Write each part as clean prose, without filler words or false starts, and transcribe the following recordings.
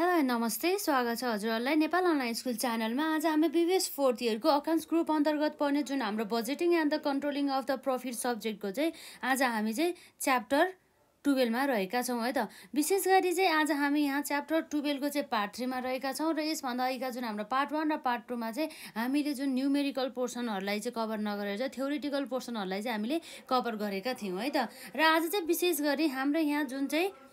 Hello नमस्ते, स्वागत छ हजुरहरूलाई नेपाल अनलाइन स्कुल च्यानलमा। आज हामी प्रिभियस 4th इयरको अकाउन्ट्स ग्रुप अन्तर्गत पर्ने जुन हाम्रो budgeting and the controlling of the profit सब्जेक्टको चाहिँ आज हामी चाहिँ च्याप्टर 12 मा रहेका छौँ है त। विशेष गरी चाहिँ आज हामी यहाँ च्याप्टर 12 को चाहिँ पार्ट 3 मा रहेका छौँ र यसभन्दा अगाडिका जुन हाम्रो पार्ट 1 र पार्ट 2 मा चाहिँ हामीले जुन न्युमेरिकल पोर्सनहरूलाई चाहिँ कभर नगरेर चाहिँ थ्योरिटिकल पोर्सनहरूलाई चाहिँ हामीले कभर गरेका थियौँ है त। र आज चाहिँ विशेष गरी हाम्रो यहाँ जुन चाहिँ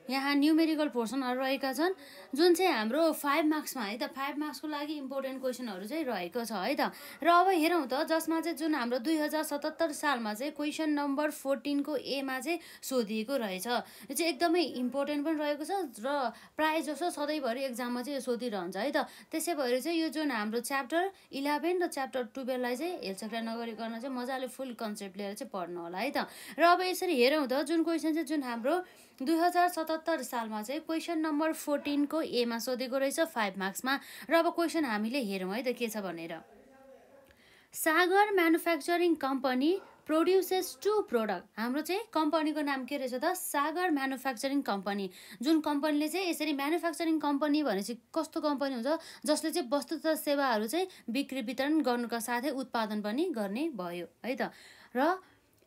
यहाँ न्युमेरिकल पोर्सनहरू रहेका छन् जुन चाहिँ हाम्रो 5 मार्क्समा है त 5 मार्क्सको लागि इम्पोर्टेन्ट क्वेसनहरू चाहिँ रहेको छ है त। र अब हेरौँ त जसमा चाहिँ जुन हाम्रो 2077 सालमा चाहिँ क्वेसन नम्बर 14 को ए मा चाहिँ सोधिएको रहेछ। यो चाहिँ एकदमै इम्पोर्टेन्ट पनि रहेको छ र प्रायः जसो सधैँभरि एक्जाममा चाहिँ यो सोधिरहन्छ है त। त्यसै भएर चाहिँ यो जुन हाम्रो च्याप्टर 11 र च्याप्टर 12 लाई चाहिँ हेलचक्रा नगरिकन चाहिँ मजाले फुल कन्सेप्ट लिएर चाहिँ पढ्नु होला है त। र अब यसरी हेरौँ त जुन क्वेसन चाहिँ जुन हाम्रो 2077 सालमा चाहिँ क्वेसन नम्बर 14 को ए मा सोधेको रहेछ 5 मार्क्समा। र अब क्वेसन हामीले हेरौँ है त के छ भनेर। सागर म्यानुफ्याक्चरिङ कम्पनी प्रोड्युसेस 2 प्रोडक्ट। हाम्रो चाहिँ कम्पनीको नाम के रहेछ त सागर म्यानुफ्याक्चरिङ कम्पनी। जुन कम्पनीले चाहिँ यसरी म्यानुफ्याक्चरिङ कम्पनी भनेपछि कस्तो कम्पनी हुन्छ जसले चाहिँ वस्तु तथा सेवाहरू चाहिँ बिक्री वितरण गर्नुका साथै उत्पादन पनि गर्ने भयो है त। र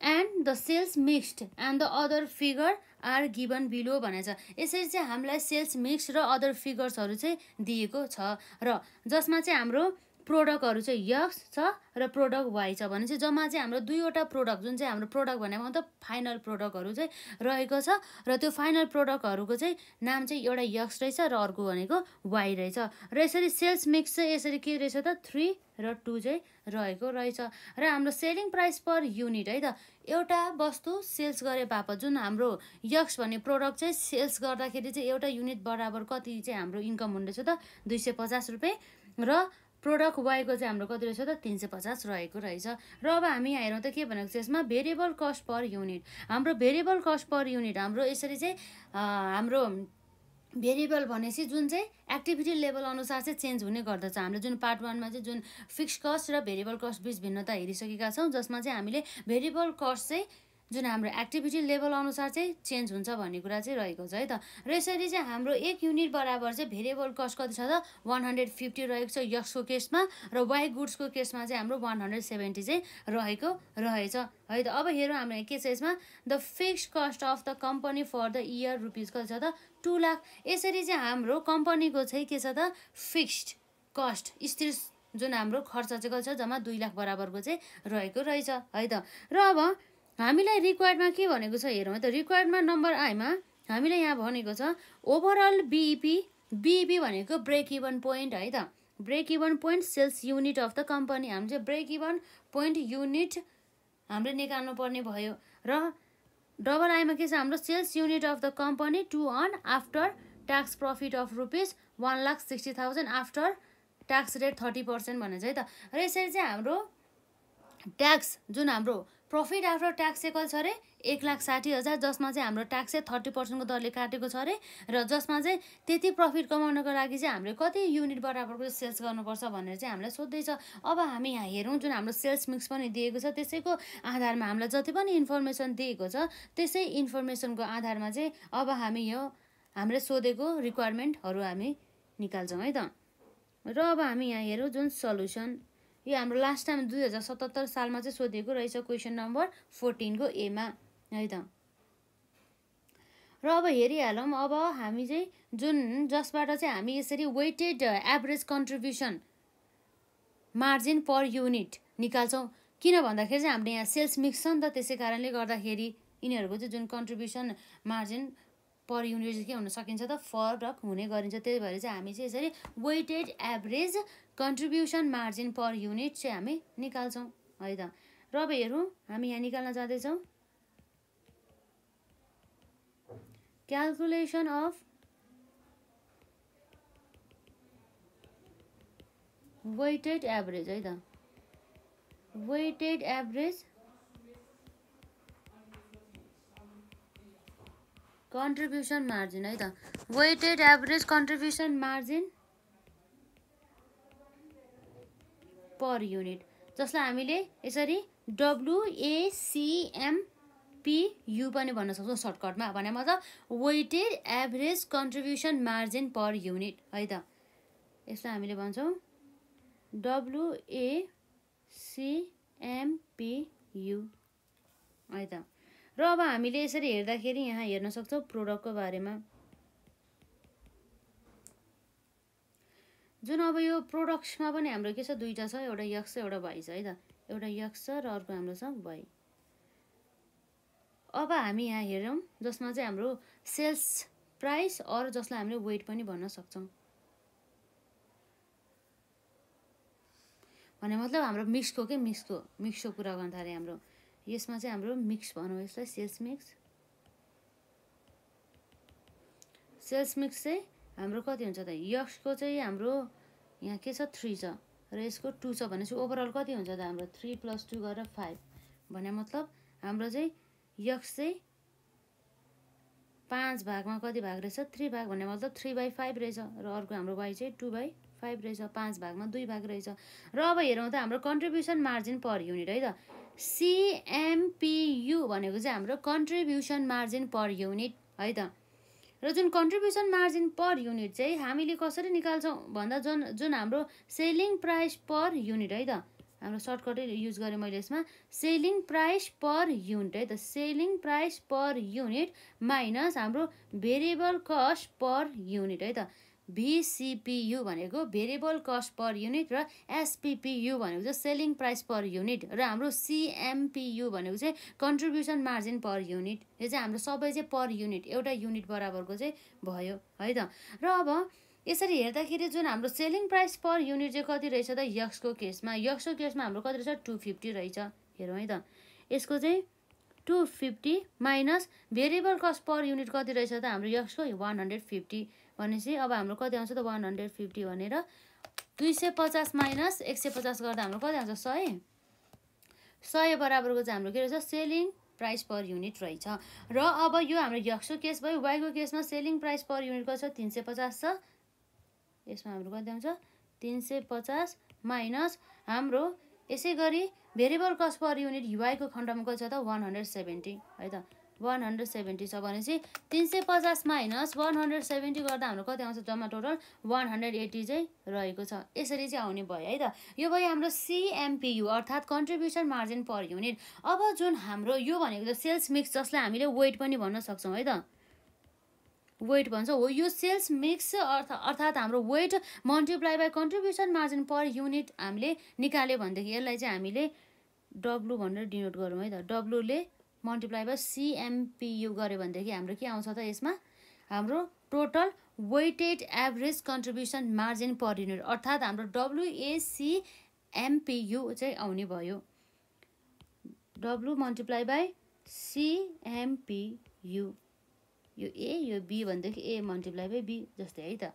and the sales mixed and the other figure are given below भनेछ। यसरी चाहिँ हामीलाई सेल्स मिक्स र अदर फिगर्सहरू चाहिँ दिएको छ र जसमा चाहिँ हाम्रो प्रोडक्टहरू चाहिँ यक्स छ र प्रोडक्ट वाइ छ भने चाहिँ जम्मा चाहिँ हाम्रो दुईवटा प्रोडक्ट जुन चाहिँ हाम्रो प्रोडक्ट भनेको मतलब फाइनल प्रोडक्टहरू चाहिँ रहेको छ र त्यो फाइनल प्रोडक्टहरूको चाहिँ नाम चाहिँ एउटा यक्स रहेछ र अर्को भनेको वाइ रहेछ। र यसरी सेल्स मिक्स चाहिँ यसरी के रहेछ त 3 र 2 चाहिँ रहेको रहेछ। र हाम्रो सेलिङ प्राइस पर युनिट है त एउटा वस्तु सेल्स गरे बापत जुन हाम्रो यक्स भन्ने प्रोडक्ट चाहिँ सेल्स गर्दाखेरि चाहिँ एउटा युनिट बराबर कति चाहिँ हाम्रो इन्कम हुँदैछ त 250 रुपियाँ र प्रोडक्ट वाइको चाहिँ हाम्रो कति रहेछ त 350 रहेको रहेछ। र अब हामी यहाँ हेरौँ त के भनेको छ यसमा भेरिएबल कस्ट पर युनिट। हाम्रो भेरिएबल कस्ट पर युनिट हाम्रो यसरी चाहिँ हाम्रो भेरिएबल भनेपछि जुन चाहिँ एक्टिभिटी लेभल अनुसार चाहिँ चेन्ज हुने गर्दछ। हामीले जुन पार्ट 1 मा चाहिँ जुन फिक्स कस्ट र भेरिएबल कस्ट बीच भिन्नता हेरिसकेका छौँ जसमा चाहिँ हामीले भेरिएबल कस्ट चाहिँ जुन हाम्रो एक्टिभिटी लेभल अनुसार चाहिँ चेन्ज हुन्छ भन्ने कुरा चाहिँ रहेको छ है त। र यसरी चाहिँ हाम्रो 1 युनिट बराबर चाहिँ भेरिएबल कस्ट कति छ त 150 रहेको छ यक्सको केसमा र वाइ गुड्सको केसमा चाहिँ हाम्रो 170 चाहिँ रहेको रहेछ है त। अब हेरौँ हाम्रो के छ यसमा the fixed cost of the company for the year rupees कति छ त 2 लाख। यसरी चाहिँ हाम्रो कम्पनीको चाहिँ के छ त फिक्स्ड कस्ट स्थिर जुन हाम्रो खर्च चाहिँ कति छ जम्मा 2 लाख बराबरको चाहिँ रहेको रहेछ है त। र अब हामीलाई रिक्वायर्डमा के भनेको छ हेरौँ है त। रिक्वायर्डमा नम्बर आईमा हामीलाई यहाँ भनेको छ ओभरअल बिइपी भनेको ब्रेक इभन पोइन्ट है त। Break even point sales unit of the company हामी चाहिँ ब्रेक इभन पोइन्ट युनिट हामीले निकाल्नु पर्ने भयो। र डबल आईमा के छ हाम्रो sales unit of the company to earn after tax profit of rupees 1,60,000 after tax rate 30% भनेको छ है त। र यसरी चाहिँ हाम्रो ट्याक्स जुन हाम्रो प्रफिट आफ्टर ट्याक्स चाहिँ कति छ अरे 1,60,000 जसमा चाहिँ हाम्रो ट्याक्स चाहिँ 30% को दरले काटेको छ अरे। र जसमा चाहिँ त्यति प्रफिट कमाउनको लागि चाहिँ हामीले कति युनिट बराबरको सेल्स गर्नुपर्छ भनेर चाहिँ हामीलाई सोध्दैछ। अब हामी यहाँ हेरौँ जुन हाम्रो सेल्स मिक्स पनि दिएको छ त्यसैको आधारमा हामीलाई जति पनि इन्फर्मेसन दिएको छ त्यसै इन्फर्मेसनको आधारमा चाहिँ अब हामी यो हामीले सोधेको रिक्वायरमेन्टहरू हामी निकाल्छौँ है त। र अब हामी यहाँ हेरौँ जुन सल्युसन यो हाम्रो लास्ट टाइम 2077 सालमा चाहिँ सोधेको रहेछ क्वेसन नम्बर 14 को ए मा है त। र अब हेरिहालौँ अब हामी चाहिँ जुन जसबाट चाहिँ हामी यसरी weighted average contribution margin per unit निकाल्छौँ। किन भन्दाखेरि चाहिँ हामीले यहाँ सेल्स मिक्स छ नि त त्यसै कारणले गर्दाखेरि यिनीहरूको चाहिँ जुन कन्ट्रिब्युसन मार्जिन पर युनिट चाहिँ के हुन सकिन्छ त फरक हुने गरिन्छ। त्यही भएर चाहिँ हामी चाहिँ यसरी weighted average contribution margin per unit चाहिँ हामी निकाल्छौँ है त। र अब हेरौँ हामी यहाँ निकाल्न जाँदैछौँ क्यालकुलेसन अफ वेटेड एभरेज है त। वेटेड एभरेज कन्ट्रिब्युसन मार्जिन है त। Weighted average contribution margin per unit जसलाई हामीले यसरी WACM एमपियु पनि भन्न सक्छौँ सर्टकटमा। भने मतलब weighted average contribution margin per unit है त। यसलाई हामीले भन्छौँ WACMPU है त। र अब हामीले यसरी हेर्दाखेरि यहाँ हेर्न सक्छौँ प्रोडक्टको बारेमा। जुन अब यो प्रोडक्ट्समा पनि हाम्रो के छ, दुईटा छ, एउटा यक्स एउटा वाइ छ है त। एउटा यक्स छ र अर्को हाम्रो छ वाइ। अब हामी यहाँ हेरौँ जसमा चाहिँ हाम्रो सेल्स प्राइस अर जसलाई हामीले वेट पनि भन्न सक्छौँ। भने मतलब हाम्रो मिक्सको कुरा गर्न थाले। हाम्रो यसमा चाहिँ हाम्रो मिक्स भनौँ, यसलाई सेल्स मिक्स चाहिँ हाम्रो कति हुन्छ त, यक्सको चाहिँ हाम्रो यहाँ के छ 3 छ र यसको 2 छ भनेपछि ओभरअल कति हुन्छ त हाम्रो 3 + 2 गरेर 5। भने मतलब हाम्रो चाहिँ यक्स चाहिँ 5 भागमा कति भाग रहेछ, 3 भाग। भन्ने मतलब 3/5 रहेछ। र अर्को हाम्रो वाइ चाहिँ 2/5 रहेछ, 5 भागमा 2 भाग रहेछ। र अब हेरौँ त हाम्रो कन्ट्रिब्युसन मार्जिन पर युनिट है त। CMPU भनेको चाहिँ हाम्रो कन्ट्रिब्युसन मार्जिन पर युनिट है त। र जुन कन्ट्रिब्युसन मार्जिन पर युनिट चाहिँ हामीले कसरी निकाल्छौँ भन्दा जुन हाम्रो सेलिङ प्राइस पर युनिट है त। हाम्रो सर्टकटै युज गरेँ मैले यसमा, सेलिङ प्राइस पर युनिट है त। Selling price per unit minus हाम्रो भेरिएबल कस्ट पर युनिट है त। VCPU भनेको भेरिएबल कस्ट पर युनिट र SPPU भनेको चाहिँ सेलिङ प्राइस पर युनिट र हाम्रो CMPU भनेको चाहिँ कन्ट्रिब्युसन मार्जिन पर युनिट। यो चाहिँ हाम्रो सबै चाहिँ पर युनिट एउटा युनिट बराबरको चाहिँ भयो है त। र अब यसरी हेर्दाखेरि जुन हाम्रो सेलिङ प्राइस पर युनिट चाहिँ कति रहेछ त, यक्सको केसमा हाम्रो कति रहेछ 250 रहेछ। हेरौँ है त, यसको चाहिँ 250 minus variable cost per unit कति रहेछ त हाम्रो यक्सको 150। भनेपछि अब हाम्रो कति आउँछ त 150 भनेर 250 माइनस 150 गर्दा हाम्रो कति आउँछ 100 बराबरको चाहिँ हाम्रो के रहेछ सेलिङ प्राइस पर युनिट रहेछ। र अब यो हाम्रो यक्सको केस भयो। वाइको केसमा सेलिङ प्राइस पर युनिट कति छ 350 छ। यसमा हाम्रो कति आउँछ 350 माइनस हाम्रो यसै गरी भेरिएबल कस्ट पर युनिट वाइको खण्डमा कति छ त 170 है त। 170 छ भनेपछि 350 माइनस 170 गर्दा हाम्रो कति आउँछ जम्मा टोटल 180 चाहिँ रहेको छ। यसरी चाहिँ आउने भयो है त। यो भयो हाम्रो CMPU अर्थात् कन्ट्रिब्युसन मार्जिन पर युनिट। अब जुन हाम्रो यो भनेको त सेल्स मिक्स जसलाई हामीले वेट पनि भन्न सक्छौँ है त, वेट भन्छ हो। यो सेल्स मिक्स अर्थात् हाम्रो weight multiply by contribution margin per unit हामीले निकाल्यो भनेदेखि यसलाई चाहिँ हामीले W भनेर डिनोट गरौँ है त। W ले मल्टिप्लाई बाई CMPU गऱ्यो भनेदेखि हाम्रो के आउँछ त यसमा हाम्रो total weighted average contribution margin per unit अर्थात् हाम्रो WACMPU चाहिँ आउने भयो। W मल्टिप्लाई बाई CMPU, यो A यो B भनेदेखि A मल्टिप्लाई बाई B जस्तै है त।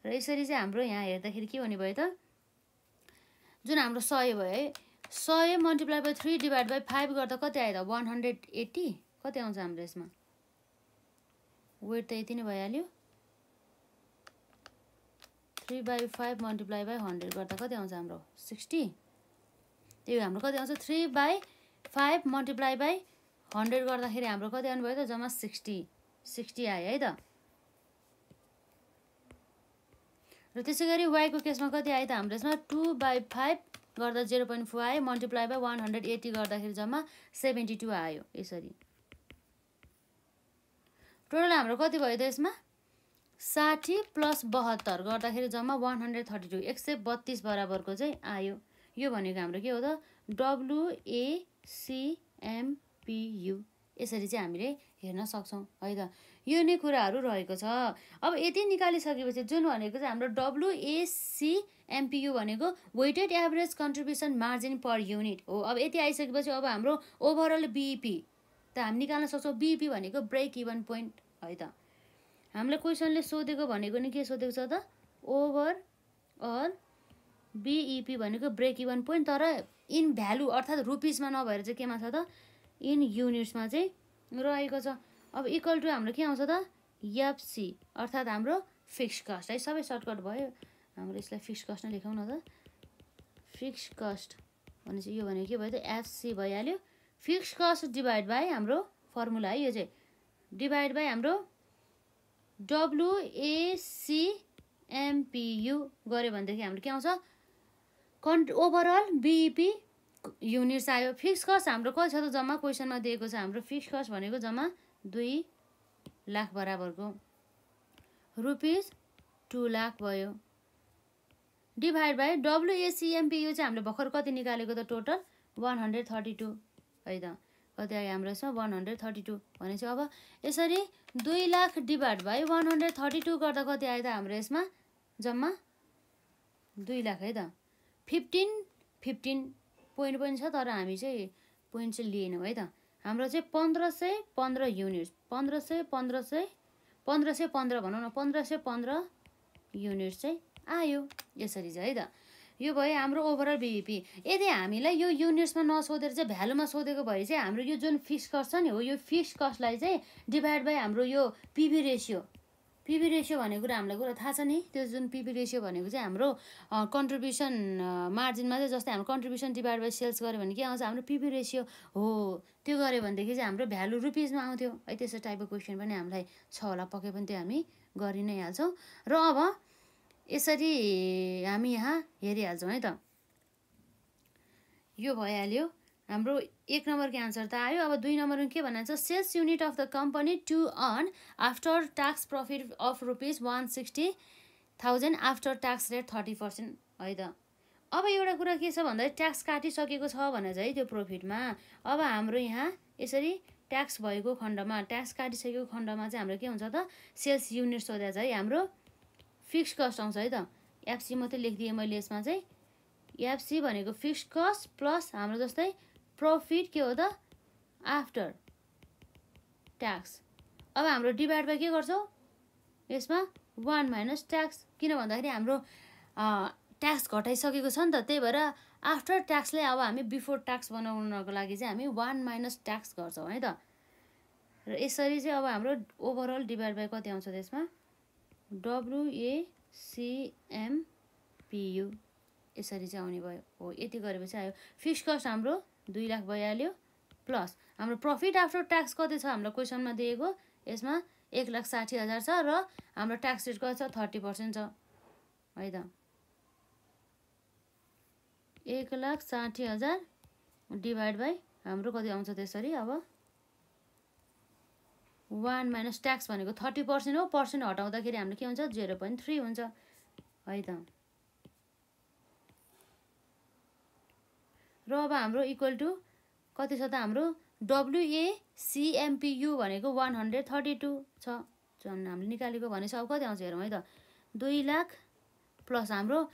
र यसरी चाहिँ हाम्रो यहाँ हेर्दाखेरि के हुने भयो त, जुन हाम्रो 100 भयो है, 100 मल्टिप्लाई बाई 3 डिभाइड बाई 5 गर्दा कति आयो त 180। कति आउँछ हाम्रो यसमा वेट त यति नै भइहाल्यो। 3/5 मल्टिप्लाई बाई 100 गर्दा कति आउँछ हाम्रो 60। त्यही हाम्रो कति आउँछ 3/5 मल्टिप्लाई बाई 100 गर्दाखेरि हाम्रो कति आउनु भयो त जम्मा 60 आयो है त। र त्यसै गरी वाइको केसमा कति आयो त हाम्रो यसमा 2/5 गर्दा 0.4 आयो मल्टिप्लाई बाई 180 गर्दाखेरि जम्मा 72 आयो। यसरी टोटल हाम्रो कति भयो त यसमा 60 + 72 गर्दाखेरि जम्मा 132 132 बराबरको चाहिँ आयो। यो भनेको हाम्रो के हो त WACMPU। यसरी चाहिँ हामीले हेर्न सक्छौँ है त। यो नै कुराहरू रहेको छ। अब यति निकालिसकेपछि जुन भनेको चाहिँ हाम्रो WACMPU भनेको weighted average contribution margin per unit हो। अब यति आइसकेपछि अब हाम्रो ओभरअल BEP त हामी निकाल्न सक्छौँ। BEP भनेको ब्रेक इभन पोइन्ट है त। हामीलाई क्वेसनले सोधेको भनेको नि के सोधेको छ त ओभरअल BEP भनेको ब्रेक इभन पोइन्ट, तर इन भ्यालु अर्थात् रुपिसमा नभएर चाहिँ केमा छ त इन युनिट्समा चाहिँ रहेको छ। अब इक्वल टु हाम्रो के आउँछ त FC अर्थात् हाम्रो फिक्स कस्ट है। सबै सर्टकट भयो। हाम्रो यसलाई फिक्स कस्ट नै लेखौँ न त। फिक्स कस्ट भनेपछि यो भनेको के भयो त FC भइहाल्यो। फिक्स कस्ट डिभाइड बाई हाम्रो फर्मुला है यो चाहिँ डिभाइड बाई हाम्रो WACMPU गऱ्यो भनेदेखि हाम्रो के आउँछ ओभरअल BEP युनिट्स आयो। फिक्स कस्ट हाम्रो कति छ त जम्मा क्वेसनमा दिएको छ हाम्रो फिक्स कस्ट भनेको जम्मा 2 लाख बराबरको रुपिस 2 लाख भयो डिभाइड बाई WACMPU चाहिँ हामीले भर्खर कति निकालेको त टोटल 132 है त कति आयो हाम्रो यसमा 132 भनेपछि अब यसरी 2 लाख डिभाइड बाई 132 गर्दा कति आयो त हाम्रो यसमा जम्मा 2 लाख है त 15 पोइन्ट पनि छ तर हामी चाहिँ पोइन्ट चाहिँ लिएनौँ है त हाम्रो चाहिँ 1515 युनिट्स 1515 भनौँ न 1515 युनिट्स चाहिँ आयो यसरी चाहिँ है त यो भयो हाम्रो ओभरअल BEP। यदि हामीलाई यो युनिट्समा नसोधेर चाहिँ भ्यालुमा सोधेको भए चाहिँ हाम्रो यो जुन फिक्स कस्ट छ नि हो यो फिक्स कस्टलाई चाहिँ डिभाइड बाई हाम्रो यो PV रेसियो भनेको कुरा हामीलाई कुरा थाहा छ नि त्यो जुन PV रेसियो भनेको चाहिँ हाम्रो कन्ट्रिब्युसन मार्जिनमा चाहिँ जस्तै हाम्रो कन्ट्रिब्युसन डिभाइड बाई सेल्स गऱ्यो भने के आउँछ हाम्रो PV रेसियो हो त्यो गऱ्यो भनेदेखि चाहिँ हाम्रो भ्यालु रुपिजमा आउँथ्यो है त्यस्तो टाइपको क्वेसन पनि हामीलाई छ होला पक्कै पनि त्यो हामी गरि नै हाल्छौँ र अब यसरी हामी यहाँ हेरिहाल्छौँ है त यो भइहाल्यो हाम्रो 1 नम्बरको आन्सर त आयो। अब 2 नम्बरमा के भन्छ sales unit of the company to earn after tax profit of rupees 160,000 after tax rate 30% है त अब एउटा कुरा के छ भन्दाखेरि ट्याक्स काटिसकेको छ भने चाहिँ त्यो प्रफिटमा अब हाम्रो यहाँ यसरी ट्याक्स भएको खण्डमा ट्याक्स काटिसकेको खण्डमा चाहिँ हाम्रो के हुन्छ त सेल्स युनिट सोधा चाहिँ हाम्रो फिक्स कस्ट आउँछ है त एफसी मात्रै लेखिदिएँ मैले यसमा चाहिँ एफसी भनेको फिक्स कस्ट प्लस हाम्रो जस्तै प्रफिट के हो त आफ्टर ट्याक्स अब हाम्रो डिभाइड बाई के गर्छौँ यसमा 1 माइनस ट्याक्स किन भन्दाखेरि हाम्रो ट्याक्स घटाइसकेको छ नि त त्यही भएर आफ्टर ट्याक्सले अब हामी बिफोर ट्याक्स बनाउनको लागि चाहिँ हामी 1 माइनस ट्याक्स गर्छौँ है त र यसरी चाहिँ अब हाम्रो ओभरअल डिभाइड बाई कति आउँछ त्यसमा WACMPU यसरी चाहिँ आउने भयो हो यति गरेपछि आयो फिक्स कस्ट हाम्रो 2 लाख भइहाल्यो प्लस हाम्रो प्रफिट आफ्टर ट्याक्स कति छ हाम्रो क्वेसनमा दिएको यसमा 1,60,000 छ र हाम्रो ट्याक्स रेट कति छ 30% छ है त 1,60,000 डिभाइड बाई हाम्रो कति आउँछ त्यसरी अब 1 माइनस ट्याक्स भनेको 30% हो पर्सेन्ट हटाउँदाखेरि हाम्रो के हुन्छ 0.3 हुन्छ है त र अब हाम्रो इक्वल टु कति छ त हाम्रो WACMPU भनेको 132 छ जुन हामीले निकालेको भनेछ अब कति आउँछ हेरौँ है त 2 लाख प्लस हाम्रो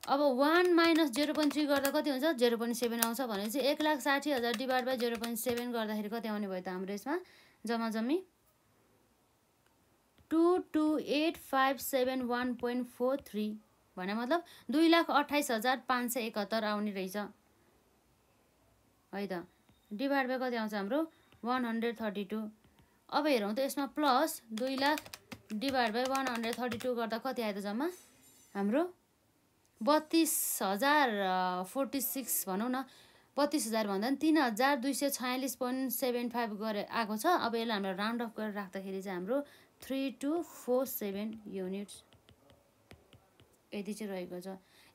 अब 1 माइनस 0.3 गर्दा कति हुन्छ 0.7 आउँछ भनेपछि 1,60,000 डिभाइड बाई 0.7 गर्दाखेरि कति आउने भयो त हाम्रो यसमा जम्मा जम्मी 228,571.43 भने मतलब 2,28,571 आउने रहेछ है त डिभाइड बाई कति आउँछ हाम्रो 132 अब हेरौँ त यसमा प्लस 2 लाख डिभाइड बाई 132 गर्दा कति आयो त जम्मा हाम्रो 32,046 भनौँ न 32,000 भन्दा पनि 3,246.75 गरे आएको छ अब यसलाई हाम्रो राउन्ड अफ गरेर राख्दाखेरि चाहिँ हाम्रो 3247 युनिट्स यति चाहिँ रहेको छ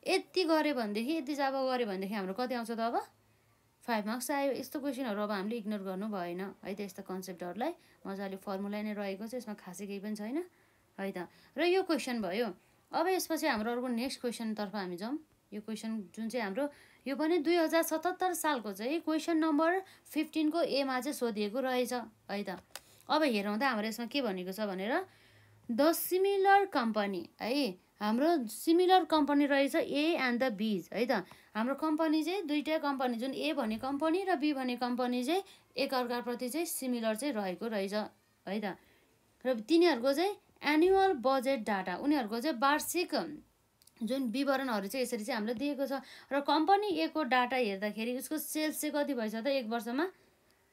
यति गऱ्यो भनेदेखि यति जब गऱ्यो भनेदेखि हाम्रो कति आउँछ त अब 5 मार्क्स आयो यस्तो क्वेसनहरू अब हामीले इग्नोर गर्नु भएन है त यस्तो कन्सेप्टहरूलाई मजाले फर्मुला नै रहेको छ यसमा खासै केही पनि छैन है त र यो क्वेसन भयो अब यसपछि हाम्रो अर्को नेक्स्ट क्वेसनतर्फ हामी जाउँ यो क्वेसन जुन चाहिँ हाम्रो यो पनि 2077 सालको चाहिँ क्वेसन नम्बर 15 को एमा चाहिँ सोधिएको रहेछ है त अब हेरौँ त हाम्रो यसमा के भनेको छ भनेर द सिमिलर कम्पनी है हाम्रो सिमिलर कम्पनी रहेछ ए एन्ड द बीज है त हाम्रो कम्पनी चाहिँ दुईटै कम्पनी जुन ए भन्ने कम्पनी र बी भन्ने कम्पनी चाहिँ एकअर्काप्रति चाहिँ सिमिलर चाहिँ रहेको रहेछ है त र तिनीहरूको चाहिँ एनुअल बजेट डाटा उनीहरूको चाहिँ वार्षिक जुन विवरणहरू चाहिँ यसरी चाहिँ हामीलाई दिएको छ र कम्पनी ए को डाटा हेर्दाखेरि उसको सेल्स चाहिँ कति भएछ त एक वर्षमा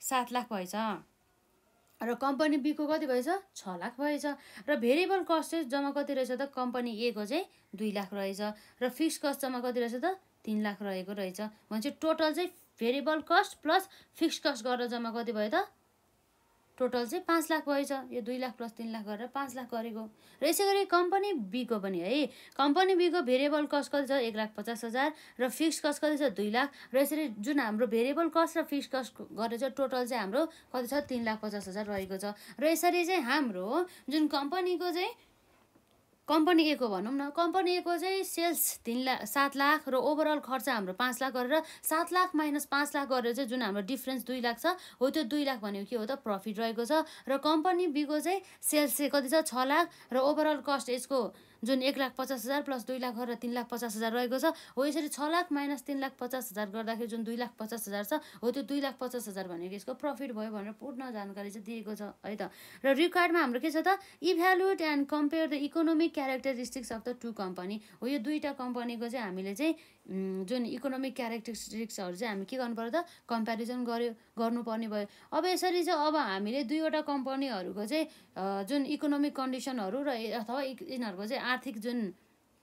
7 लाख भएछ र कम्पनी बी को कति भएछ 6 लाख भएछ र भेरिएबल कस्ट चाहिँ जम्मा कति रहेछ त कम्पनी ए को चाहिँ 2 लाख रहेछ र फिक्स कस्ट जम्मा कति रहेछ त 3 लाख रहेको रहेछ भनेपछि टोटल चाहिँ variable cost plus fix cost गरेर जम्मा कति भयो त टोटल चाहिँ 5 लाख भएछ। यो 2 लाख प्लस 3 लाख गरेर 5 लाख गरेको। र यसै गरी कम्पनी बीको पनि है, कम्पनी बीको भेरिएबल कस्ट कति छ 1,50,000 र फिक्स कस्ट कति छ 2 लाख। र यसरी जुन हाम्रो भेरिएबल कस्ट र फिक्स कस्ट गरेर चाहिँ टोटल चाहिँ हाम्रो कति छ 3,50,000 रहेको छ। र यसरी चाहिँ हाम्रो जुन कम्पनीको चाहिँ कम्पनी ए को भनौँ न, कम्पनी ए को चाहिँ सेल्स 7 लाख र ओभरअल खर्च हाम्रो 5 लाख गरेर 7 लाख माइनस 5 लाख गरेर चाहिँ जुन हाम्रो डिफ्रेन्स 2 लाख छ हो, त्यो 2 लाख भनेको के हो त प्रफिट रहेको छ। र कम्पनी बीको चाहिँ सेल्स चाहिँ कति छ 6 लाख र ओभरअल कस्ट यसको जुन 1,50,000 प्लस 2 लाख गरेर 3,50,000 रहेको छ हो। यसरी 6 लाख माइनस 3,50,000 गर्दाखेरि जुन 2,50,000 छ हो, त्यो 2,50,000 भनेको यसको प्रफिट भयो भनेर पूर्ण जानकारी चाहिँ दिएको छ है त। र रिक्वायर्डमा हाम्रो के छ त evaluate and compare the economic characteristics of the two company हो। यो दुईवटा कम्पनीको चाहिँ हामीले चाहिँ जुन इकोनोमिक क्यारेक्टरिस्टिक्सहरू चाहिँ हामी के गर्नु पर्यो त कम्पेरिजन गर्नुपर्ने भयो। अब यसरी चाहिँ अब हामीले दुईवटा कम्पनीहरूको चाहिँ जुन इकोनोमिक कन्डिसनहरू र अथवा यिनीहरूको चाहिँ आर्थिक जुन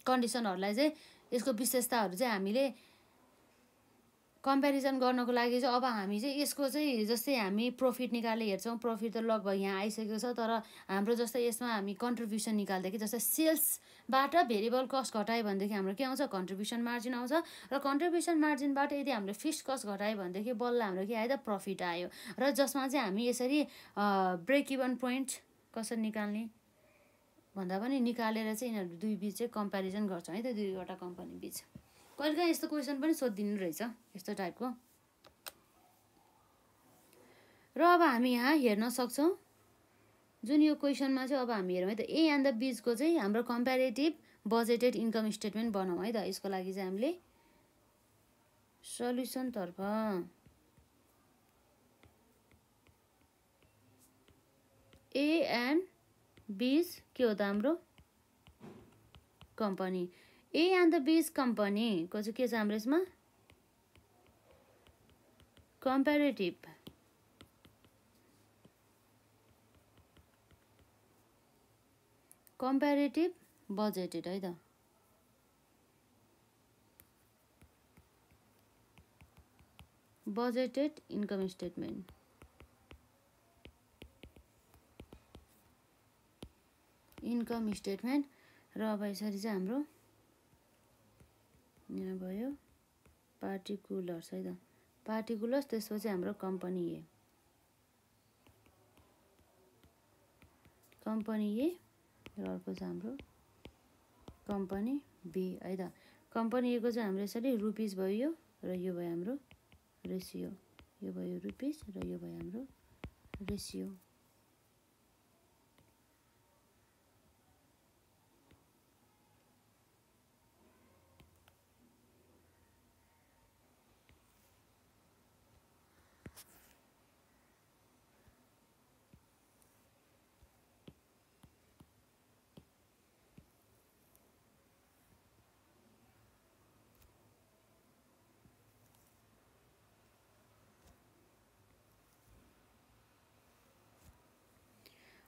कन्डिसनहरूलाई चाहिँ यसको विशेषताहरू चाहिँ हामीले कम्पेरिजन गर्नको लागि चाहिँ अब हामी चाहिँ यसको चाहिँ जस्तै हामी प्रफिट निकाले हेर्छौँ, प्रफिट त लगभग यहाँ आइसकेको छ। तर हाम्रो जस्तै यसमा हामी कन्ट्रिब्युसन निकाल्दाखेरि जस्तै सेल्सबाट भेरिएबल कस्ट घटायो भनेदेखि हाम्रो के आउँछ कन्ट्रिब्युसन मार्जिन आउँछ। र कन्ट्रिब्युसन मार्जिनबाट यदि हामीले फिक्स कस्ट घटायो भनेदेखि बल्ल हाम्रो के आयो त प्रफिट आयो। र जसमा चाहिँ हामी यसरी ब्रेक इभन पोइन्ट कसरी निकाल्ने भन्दा पनि निकालेर चाहिँ यिनीहरू दुई बिच चाहिँ कम्पेरिजन गर्छौँ है त, दुईवटा कम्पनी बिच। कहिलेकाहीँ यस्तो क्वेसन पनि सोधिदिनु रहेछ यस्तो टाइपको। र अब हामी यहाँ हेर्न सक्छौँ जुन यो क्वेसनमा चाहिँ अब हामी हेरौँ है त ए एन्ड द बीको चाहिँ हाम्रो कम्पेरेटिभ बजेटेड इन्कम स्टेटमेन्ट बनाऊँ है त। यसको लागि चाहिँ हामीले सल्युसनतर्फ ए एन्ड बीज के हो त हाम्रो company. A and the bees कम्पनीको चाहिँ के छ हाम्रो यसमा कम्पेरेटिभ बजेटेड है त। बजेटेड इन्कम स्टेटमेन्ट र अब यसरी चाहिँ हाम्रो यहाँ भयो पार्टिकुलर्स है त, पार्टिकुलर्स त्यसपछि हाम्रो कम्पनी ए र अर्को चाहिँ हाम्रो कम्पनी बी है त। कम्पनी ए को चाहिँ हाम्रो यसरी रुपिस भयो र यो भयो हाम्रो रेसियो, यो भयो रुपिस र यो भयो हाम्रो रेसियो।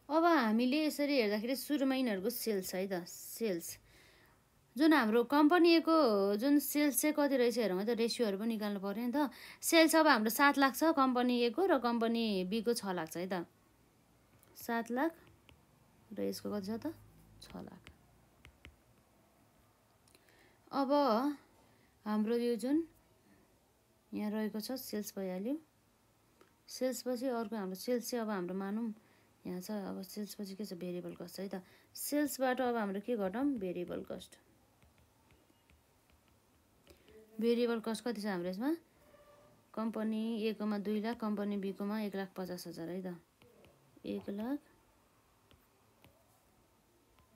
अब हामीले यसरी हेर्दाखेरि सुरुमा यिनीहरूको सेल्स है त, सेल्स जुन हाम्रो कम्पनी ए को जुन सेल्स चाहिँ कति रहेछ हेरौँ है त, रेसियोहरू पनि निकाल्नु पऱ्यो नि त। सेल्स अब हाम्रो 7 लाख छ कम्पनी ए को र कम्पनी बी को 6 लाख छ है त, 7 लाख र यसको कति छ त 6 लाख। अब हाम्रो यो जुन यहाँ रहेको छ सेल्स भइहाल्यो। सेल्स पछि अर्को हाम्रो सेल्स चाहिँ अब हाम्रो मानौँ यहाँ छ। अब सेल्स पछि के छ भेरिएबल कस्ट है त। सेल्सबाट अब हाम्रो के घटाउँ भेरिएबल कस्ट। भेरिएबल कस्ट कति छ हाम्रो यसमा कम्पनी ए कोमा 2 लाख, कम्पनी बी कोमा 1,50,000 है त, 1 लाख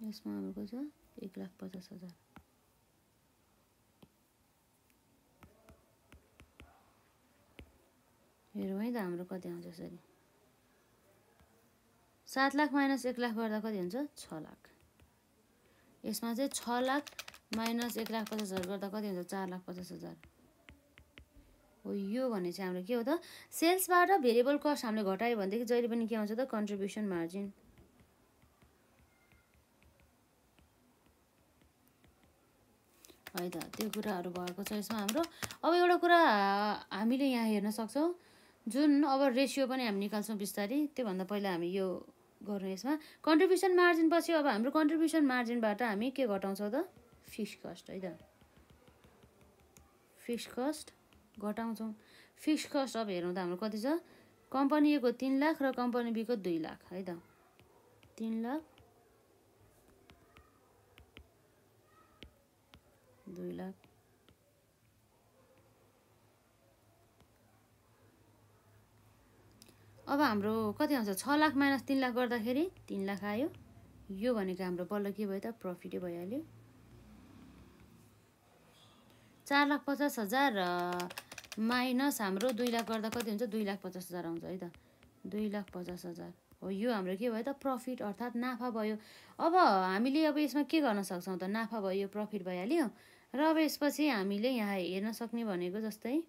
यसमा हाम्रो छ 1,50,000। हेरौँ है त हाम्रो कति आउँछ यसरी 7 लाख माइनस 1 लाख गर्दा कति हुन्छ 6 लाख। यसमा चाहिँ 6 लाख माइनस 1,50,000 गर्दा कति हुन्छ 4,50,000 हो। यो भने चाहिँ हाम्रो के हो त सेल्सबाट भेरिएबल कस्ट हामीले घटायो भनेदेखि जहिले पनि के आउँछ त कन्ट्रिब्युसन मार्जिन है त। त्यो कुराहरू भएको छ यसमा हाम्रो। अब एउटा कुरा हामीले यहाँ हेर्न सक्छौँ जुन अब रेसियो पनि हामी निकाल्छौँ बिस्तारै। त्योभन्दा पहिला हामी यो गरौँ यसमा कन्ट्रिब्युसन मार्जिन पछि अब हाम्रो कन्ट्रिब्युसन मार्जिनबाट हामी के घटाउँछौँ त फिक्स्ड कस्ट है त फिक्स्ड कस्ट घटाउँछौँ। फिक्स्ड कस्ट अब हेरौँ त हाम्रो कति छ कम्पनी ए को 3 लाख र कम्पनी बी को 2 लाख है त 3 लाख 2 लाख अब हाम्रो कति आउँछ 6 लाख माइनस 3 लाख गर्दाखेरि 3 लाख आयो। यो भनेको हाम्रो बल्ल के भयो त प्रफिटै भइहाल्यो। 4,50,000 माइनस हाम्रो 2 लाख गर्दा कति हुन्छ 2,50,000 आउँछ है त 2,50,000 हो। यो हाम्रो के भयो त प्रफिट अर्थात् नाफा भयो। अब हामीले अब यसमा के गर्न सक्छौँ त नाफा भयो प्रफिट भइहाल्यो। र अब यसपछि हामीले यहाँ हेर्न सक्ने भनेको जस्तै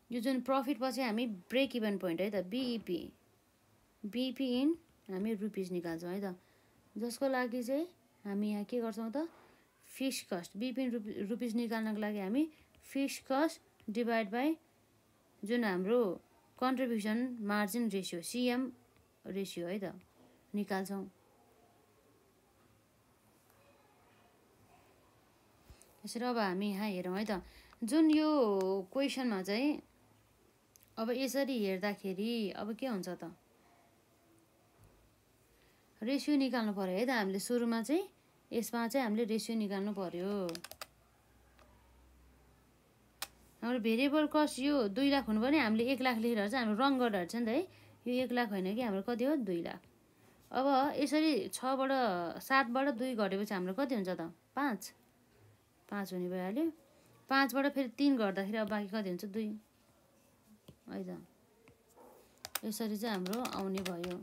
यो जुन प्रफिट पछि हामी ब्रेक इभन पोइन्ट है त बिइपी इन हामी रुपिस निकाल्छौँ है त जसको लागि चाहिँ हामी यहाँ के गर्छौँ त फिक्स्ड कस्ट बिइपी इन रुपिस निकाल्नको लागि हामी फिक्स्ड कस्ट डिभाइड बाई जुन हाम्रो contribution margin ratio CM ratio है त निकाल्छौँ। यसरी अब हामी यहाँ हेरौँ है त जुन यो क्वेसनमा चाहिँ अब यसरी हेर्दाखेरि अब के हुन्छ त रेसियो निकाल्नु पर्यो है त हामीले सुरुमा चाहिँ यसमा चाहिँ हामीले रेसियो निकाल्नु पर्यो। हाम्रो भेरिएबल कस्ट यो 2 लाख हुनु पनि हामीले 1 लाख लेखेर चाहिँ हाम्रो रङ गरेर छ नि त है यो 1 लाख होइन कि हाम्रो कति हो 2 लाख। अब यसरी 6बाट 7बाट 2 घटेपछि हाम्रो कति हुन्छ त 5 हुने भइहाल्यो। 5बाट फेरि 3 गर्दाखेरि अब बाँकी कति हुन्छ 2 है त यसरी चाहिँ हाम्रो आउने भयो।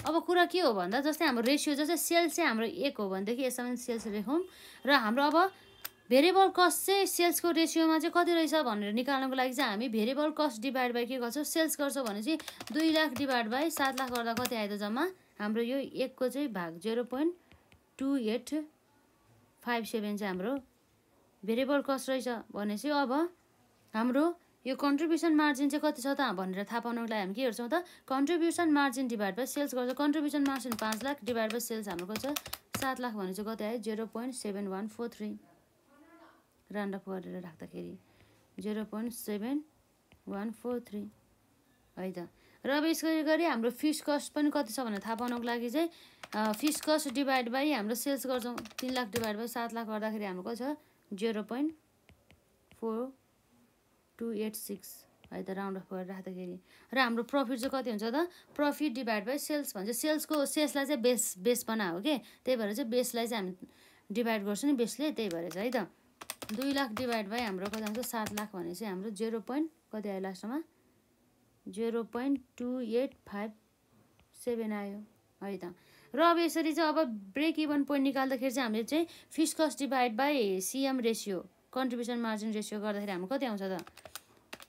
अब कुरा के हो भन्दा जस्तै हाम्रो रेसियो जस्तै सेल्स चाहिँ हाम्रो 1 हो भनेदेखि यसमा पनि सेल्स लेखौँ र हाम्रो अब भेरिएबल कस्ट चाहिँ सेल्सको रेसियोमा चाहिँ कति रहेछ भनेर निकाल्नको लागि चाहिँ हामी भेरिएबल कस्ट डिभाइड बाई के गर्छौँ सेल्स गर्छौँ भने चाहिँ 2 लाख डिभाइड बाई 7 लाख गर्दा कति आयो त जम्मा हाम्रो यो 1 को चाहिँ भाग 0.2857 चाहिँ हाम्रो भेरिएबल कस्ट रहेछ भनेपछि अब हाम्रो यो कन्ट्रिब्युसन मार्जिन चाहिँ कति छ त भनेर थाहा पाउनको लागि हामी के गर्छौँ त contribution margin divide by sales गर्छौँ। Contribution margin 5 lakh divide by sales हाम्रो कति छ 7 लाख भने चाहिँ कति आयो 0.7143 राउन्ड अफ गरेर राख्दाखेरि 0.7143 है त। र अब यसरी गरी हाम्रो फिक्स्ड कस्ट पनि कति छ भनेर थाहा पाउनको लागि चाहिँ फिक्स्ड कस्ट डिभाइड बाई हाम्रो सेल्स गर्छौँ 3 लाख डिभाइड बाई 7 लाख गर्दाखेरि हाम्रो कति छ 0.4286 है त राउन्ड अफ गरेर राख्दाखेरि। र हाम्रो प्रफिट चाहिँ कति हुन्छ त प्रफिट डिभाइड बाई सेल्स भन्छ सेल्सलाई चाहिँ बेस बनायो के त्यही भएर चाहिँ बेसलाई चाहिँ हामी डिभाइड गर्छौँ नि बेसले त्यही भएर चाहिँ है त 2 लाख डिभाइड बाई हाम्रो कति आउँछ 7 लाख भने चाहिँ हाम्रो कति आयो लास्टमा 0.2857 आयो है त। र अब यसरी चाहिँ अब ब्रेक इभन पोइन्ट निकाल्दाखेरि चाहिँ हामीले चाहिँ fixed cost divide by CM ratio contribution margin ratio गर्दाखेरि हाम्रो कति आउँछ त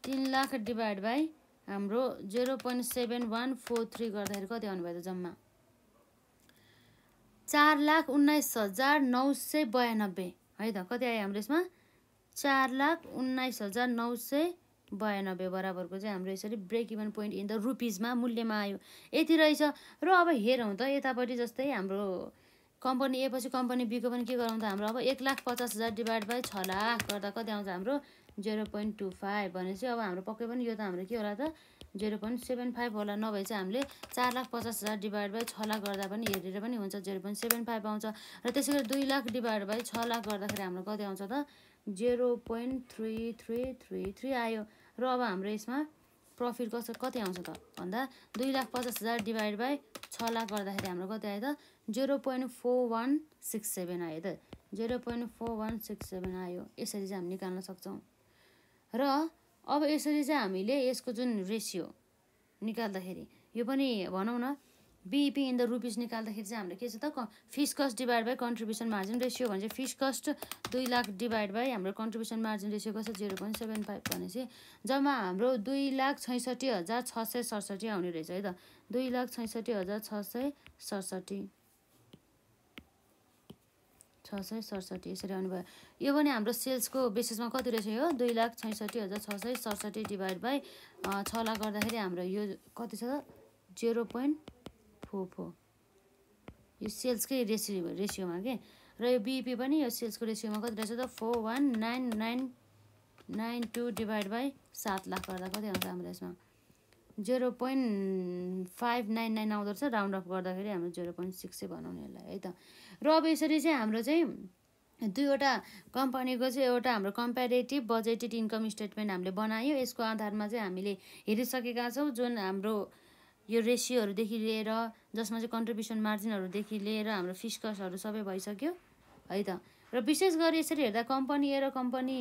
3 लाख डिभाइड बाई हाम्रो 0.7143 गर्दाखेरि कति आउनु भयो त जम्मा 4,19,992 है त कति आयो हाम्रो यसमा 4,19,992 बराबरको चाहिँ हाम्रो यसरी break even point in the रुपिजमा मूल्यमा आयो यति रहेछ। र अब हेरौँ त यतापट्टि जस्तै हाम्रो कम्पनी ए पछि कम्पनी बीको पनि के गरौँ त हाम्रो अब 1,50,000 डिभाइड बाई 6 लाख गर्दा कति आउँछ हाम्रो 0.25 भनेपछि अब हाम्रो पक्कै पनि यो त हाम्रो के होला त 0.75 होला नभए चाहिँ हामीले 4,50,000 डिभाइड बाई 6 लाख गर्दा पनि हेरेर पनि हुन्छ 0.75 आउँछ। र त्यसै गरी 2 लाख डिभाइड बाई 6 लाख गर्दाखेरि हाम्रो कति आउँछ त 0.3333 आयो। र अब हाम्रो यसमा प्रफिट कति आउँछ त भन्दा 2,50,000 डिभाइड बाई 6 लाख गर्दाखेरि हाम्रो कति आयो त 0.4167 आयो त 0.4167 आयो। यसरी चाहिँ हामी निकाल्न सक्छौँ। र अब यसरी चाहिँ हामीले यसको जुन रेसियो निकाल्दाखेरि यो पनि भनौँ न बिइपी इन द रुपिस निकाल्दाखेरि चाहिँ हाम्रो के छ त fixed cost divide by contribution margin ratio भने चाहिँ fixed cost 2 lakh divide by हाम्रो कन्ट्रिब्युसन मार्जिन रेसियो कस्तो 0.75 भनेपछि जम्मा हाम्रो 2,66,667 आउने रहेछ है त 2,66,667 667 यसरी आउनुभयो। यो पनि हाम्रो सेल्सको बेसिसमा कति रहेछ यो 2,66,667 डिभाइड बाई 6 लाख गर्दाखेरि हाम्रो यो कति छ त 0.44 यो सेल्सकै रेसियोमा के। र यो बिइपी पनि यो सेल्सको रेसियोमा कति रहेछ त 41992 डिभाइड बाई 7 लाख गर्दा कति आउँछ हाम्रो यसमा 0.599 आउँदो रहेछ। राउन्ड अफ गर्दाखेरि हाम्रो 0.6 चाहिँ बनाउने यसलाई है त। र अब यसरी चाहिँ हाम्रो चाहिँ दुईवटा कम्पनीको चाहिँ एउटा हाम्रो कम्पेरेटिभ बजेटेड इन्कम स्टेटमेन्ट हामीले बनायो। यसको आधारमा चाहिँ हामीले हेरिसकेका छौँ जुन हाम्रो यो रेसियोहरूदेखि लिएर जसमा चाहिँ कन्ट्रिब्युसन मार्जिनहरूदेखि लिएर हाम्रो फिक्स कस्टहरू सबै भइसक्यो है त। र विशेष गरी यसरी हेर्दा कम्पनी ए र कम्पनी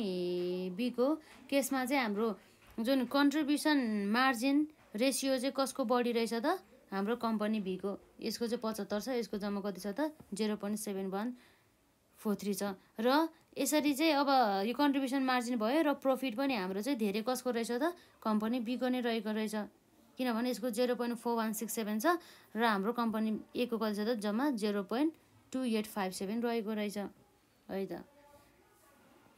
बीको केसमा चाहिँ हाम्रो जुन कन्ट्रिब्युसन मार्जिन रेसियो चाहिँ कसको बढी रहेछ त हाम्रो कम्पनी बीको। यसको चाहिँ 75 छ, यसको जम्मा कति छ त 0.7143 छ। र यसरी चाहिँ अब यो कन्ट्रिब्युसन मार्जिन भयो र प्रफिट पनि हाम्रो चाहिँ धेरै कसको रहेछ त कम्पनी बीको नै रहेको रहेछ, किनभने यसको 0.4167 छ र हाम्रो कम्पनी ए को कति छ त जम्मा 0.2857 रहेको रहेछ है त।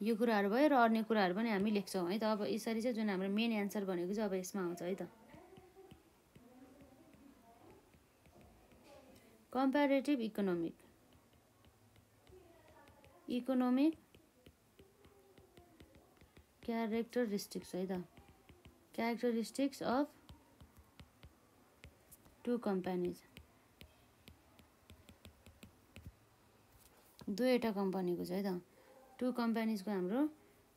यो कुराहरू भयो र अन्य कुराहरू पनि हामी लेख्छौँ है त। अब यसरी चाहिँ जुन हाम्रो मेन एन्सर भनेको चाहिँ अब यसमा आउँछ है त। कम्पेरेटिभ इकोनोमिक क्यारेक्टरिस्टिक्स है त। क्यारेक्टरिस्टिक्स अफ टु कम्पनीज, दुईवटा कम्पनीको छ है त। टु कम्पनीजको हाम्रो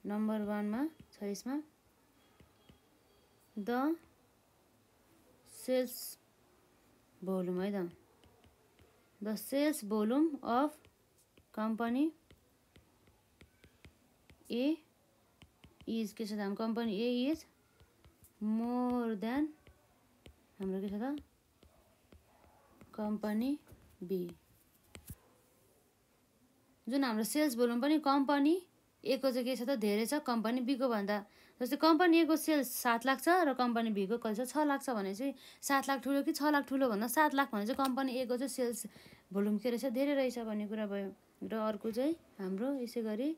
नम्बर 1 मा छ यसमा द सेल्स भोल्युम है त। The sales volume of company A is के छ त हाम्रो company A is more than हाम्रो के छ त कम्पनी बी। जुन हाम्रो सेल्स भोल्युम पनि कम्पनी ए को चाहिँ के छ त धेरै छ कम्पनी बी को भन्दा। जस्तै कम्पनी ए को सेल्स 7 लाख छ र कम्पनी बी को कति छ 6 लाख छ भने चाहिँ 7 लाख ठुलो कि 6 लाख ठुलो भन्दा 7 लाख भने चाहिँ कम्पनी ए को चाहिँ सेल्स भोल्युम के रहेछ धेरै रहेछ भन्ने कुरा भयो। र अर्को चाहिँ हाम्रो यसै गरी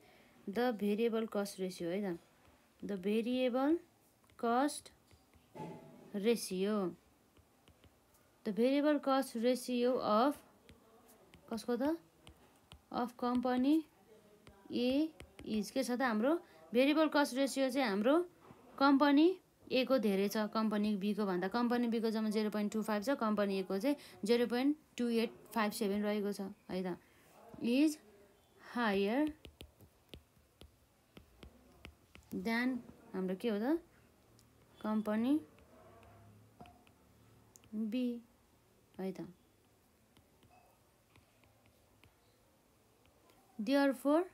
द भेरिएबल कस्ट रेसियो है त। The variable cost ratio, the variable cost ratio of कसको त अफ कम्पनी ए इज के छ त हाम्रो भेरिएबल कस्ट रेसियो चाहिँ हाम्रो कम्पनी ए को धेरै छ कम्पनी बी को भन्दा। कम्पनी बी को जम्मा 0.25 छ, कम्पनी ए को चाहिँ 0.2857 रहेको छ है त। इज हायर देन हाम्रो के हो त कम्पनी बी है त। Therefore,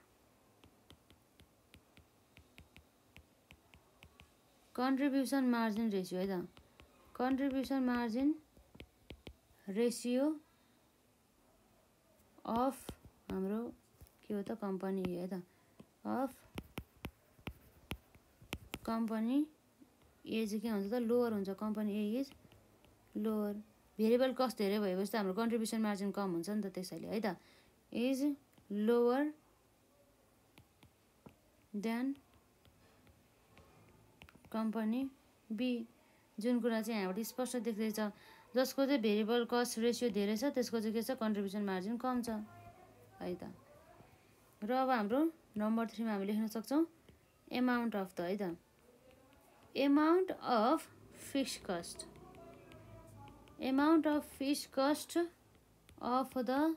contribution margin ratio है त। contribution margin ratio of हाम्रो के हो त कम्पनी है त अफ कम्पनी ए चाहिँ के हुन्छ त लोवर हुन्छ। Company A is lower, variable cost धेरै भएपछि त हाम्रो कन्ट्रिब्युसन मार्जिन कम हुन्छ नि त त्यसैले है त। Is lower than company B, जुन कुरा चाहिँ यहाँबाट स्पष्ट देख्दैछ जसको चाहिँ भेरिएबल कस्ट रेसियो धेरै छ त्यसको चाहिँ के छ कन्ट्रिब्युसन मार्जिन कम छ है त। र अब हाम्रो नम्बर 3 मा हामी लेख्न सक्छौँ एमाउन्ट अफ द है त। Amount of fixed cost, amount of fixed cost of the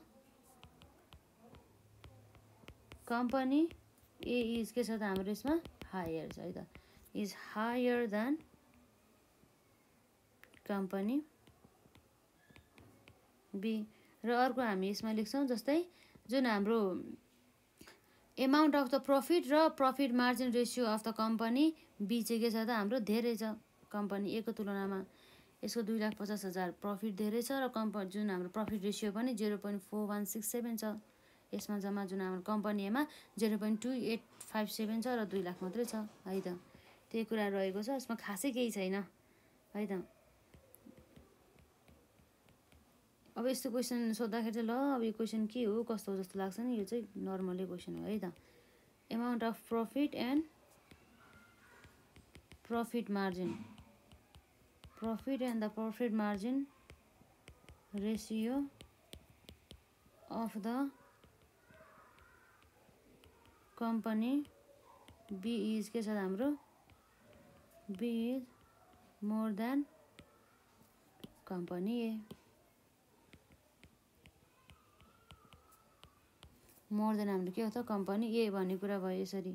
company A is के छ त हाम्रो यसमा हायर छ है त। Is higher than company B. र अर्को हामी यसमा लेख्छौँ जस्तै जुन हाम्रो एमाउन्ट अफ द प्रफिट र profit margin ratio of the company B चाहिँ के छ त हाम्रो धेरै छ कम्पनी ए को तुलनामा। यसको 2,50,000 प्रफिट धेरै छ र जुन हाम्रो प्रफिट रेसियो पनि 0.4167 छ। यसमा जम्मा जुन हाम्रो कम्पनी एमा 0.2857 छ र 2 लाख मात्रै छ है त। त्यही कुरा रहेको छ, यसमा खासै केही छैन है त। अब यस्तो क्वेसन सोद्धाखेरि चाहिँ ल अब यो क्वेसन के हो कस्तो हो जस्तो लाग्छ नि, यो चाहिँ नर्मली क्वेसन हो है त। Amount of profit and profit margin, profit and the profit margin ratio of the company B is के छ हाम्रो, B is more than company A, more than हाम्रो के हो त कम्पनी ए भन्ने कुरा भयो यसरी।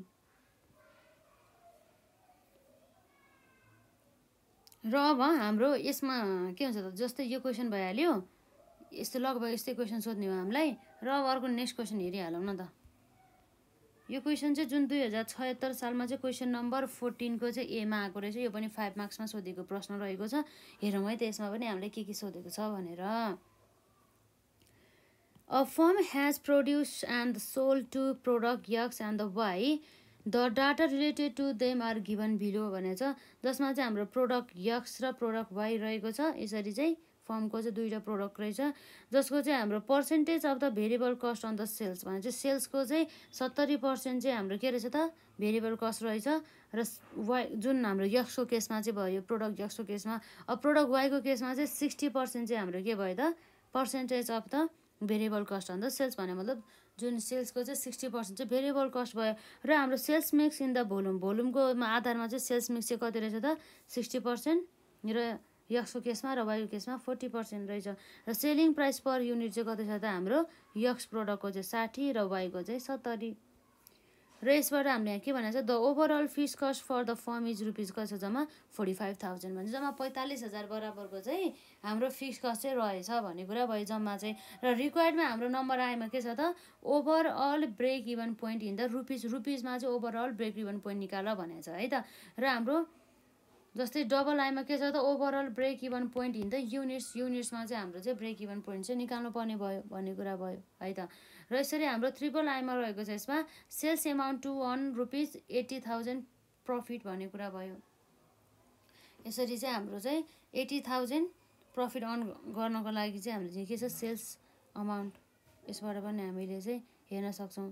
र अब हाम्रो यसमा के हुन्छ त, जस्तै यो क्वेसन भइहाल्यो, यस्तो लगभग यस्तै क्वेसन सोध्ने हो हामीलाई। र अब अर्को नेक्स्ट क्वेसन हेरिहालौँ न त। यो क्वेसन चाहिँ जुन 2076 सालमा चाहिँ क्वेसन नम्बर 14 को चाहिँ एमा आएको रहेछ। यो पनि 5 मार्क्समा सोधेको प्रश्न रहेको छ। हेरौँ है त यसमा पनि हामीले के सोधेको छ भनेर। A firm has produced and sold two product X and the Y. The data related to them are given below भनेछ, जसमा चाहिँ हाम्रो प्रोडक्ट X र प्रोडक्ट Y रहेको छ। यसरी चाहिँ फर्मको चाहिँ दुईवटा प्रोडक्ट रहेछ, जसको चाहिँ हाम्रो percentage of the variable cost on the sales भने चाहिँ सेल्सको चाहिँ 70% चाहिँ हाम्रो के रहेछ त भेरिएबल कस्ट रहेछ। र वाइ जुन हाम्रो X को केसमा चाहिँ भयो, प्रोडक्ट X को केसमा। अब प्रोडक्ट Y को केसमा चाहिँ 60% चाहिँ हाम्रो के भयो त percentage of the variable cost on the sales भने मतलब जुन सेल्सको चाहिँ 60% चाहिँ भेरिएबल कस्ट भयो। र हाम्रो sales mix in the volume, भोल्युमको आधारमा चाहिँ सेल्स मिक्स चाहिँ कति रहेछ त 60%, र X को केसमा र Y को केसमा 40% रहेछ। र सेलिङ प्राइस पर युनिट चाहिँ कति छ त हाम्रो X प्रोडक्टको चाहिँ 60 र Y को चाहिँ 70। र यसबाट हामीले यहाँ के भनेको छ, the overall fixed cost for the firm is rupees कति छ जम्मा 45,000 भन्छ, जम्मा 45,000 बराबरको चाहिँ हाम्रो फिक्स कस्ट चाहिँ रहेछ भन्ने कुरा भयो जम्मा चाहिँ। र रिक्वायर्डमा हाम्रो नम्बर आएमा के छ त overall break even point in the rupees, रुपिजमा चाहिँ ओभरअल ब्रेक इभन पोइन्ट निकाल भनेको छ है त। र हाम्रो जस्तै डबल आइमा के छ त overall break even point in the units, युनिट्समा चाहिँ हाम्रो चाहिँ ब्रेक इभन पोइन्ट चाहिँ निकाल्नु पर्ने भयो भन्ने कुरा भयो है त। र यसरी हाम्रो ट्रिपल आइमा रहेको छ यसमा sales amount to earn rupees 80,000 profit भन्ने कुरा भयो। यसरी चाहिँ हाम्रो चाहिँ 80,000 प्रफिट अन गर्नको लागि चाहिँ हामीले चाहिँ के छ सेल्स अमाउन्ट, यसबाट पनि हामीले चाहिँ हेर्न सक्छौँ।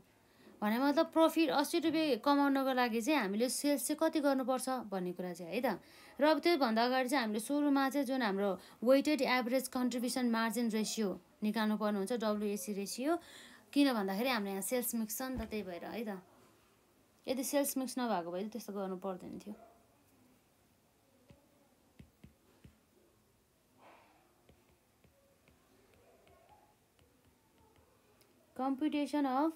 भने मतलब प्रफिट 80 रुपियाँ कमाउनको लागि चाहिँ हामीले सेल्स चाहिँ कति गर्नुपर्छ भन्ने कुरा चाहिँ है त। र अब त्योभन्दा अगाडि चाहिँ हामीले सुरुमा चाहिँ जुन हाम्रो weighted average contribution margin ratio निकाल्नु पर्ने हुन्छ, WAC रेसियो। किन भन्दाखेरि हाम्रो यहाँ सेल्स मिक्स छ नि त, त्यही भएर है त। यदि सेल्स मिक्स नभएको भए त्यस्तो गर्नु पर्दैन थियो। कम्प्युटेसन अफ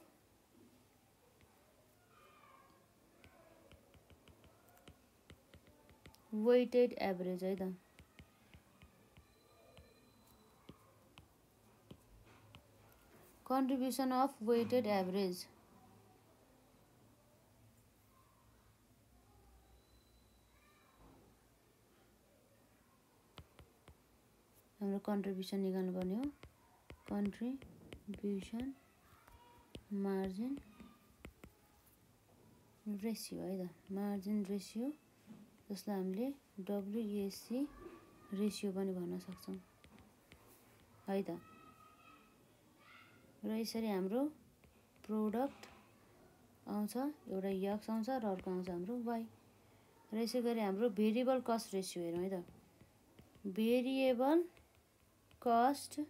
वेटेड एभरेज है त। कन्ट्रिब्युसन अफ वेटेड एभरेज, हाम्रो कन्ट्रिब्युसन निकाल्नु पर्ने हो। कन्ट्रिब्युसन मार्जिन रेसियो है त, मार्जिन रेसियो, जसलाई हामीले WAC रेसियो पनि भन्न सक्छौँ है त। र यसरी हाम्रो प्रोडक्ट आउँछ, एउटा X आउँछ र अर्को आउँछ हाम्रो Y। र यसै गरी हाम्रो भेरिएबल कस्ट रेसियो हेरौँ है त। भेरिएबल कस्ट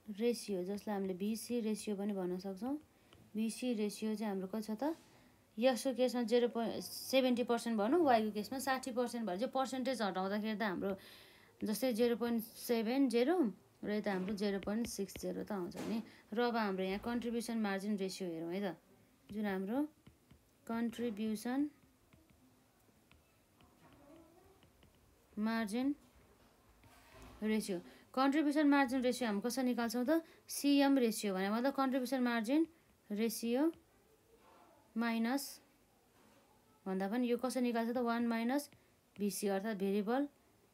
रेसियो, जसलाई हामीले VC रेसियो पनि भन्न सक्छौँ। VC रेसियो चाहिँ हाम्रो कति छ त X को केसमा 0.70% भनौँ, Y को केसमा 60% भयो चाहिँ पर्सेन्टेज हटाउँदाखेरि त हाम्रो जस्तै 0.70 र यता हाम्रो 0.60 त आउँछ नि। र अब हाम्रो यहाँ कन्ट्रिब्युसन मार्जिन रेसियो हेरौँ है त। जुन हाम्रो contribution margin ratio, contribution margin ratio हामी कसरी निकाल्छौँ त CM रेसियो भने मतलब कन्ट्रिब्युसन मार्जिन रेसियो माइनस भन्दा पनि यो कसरी निकाल्छ त 1 माइनस VC अर्थात् भेरिएबल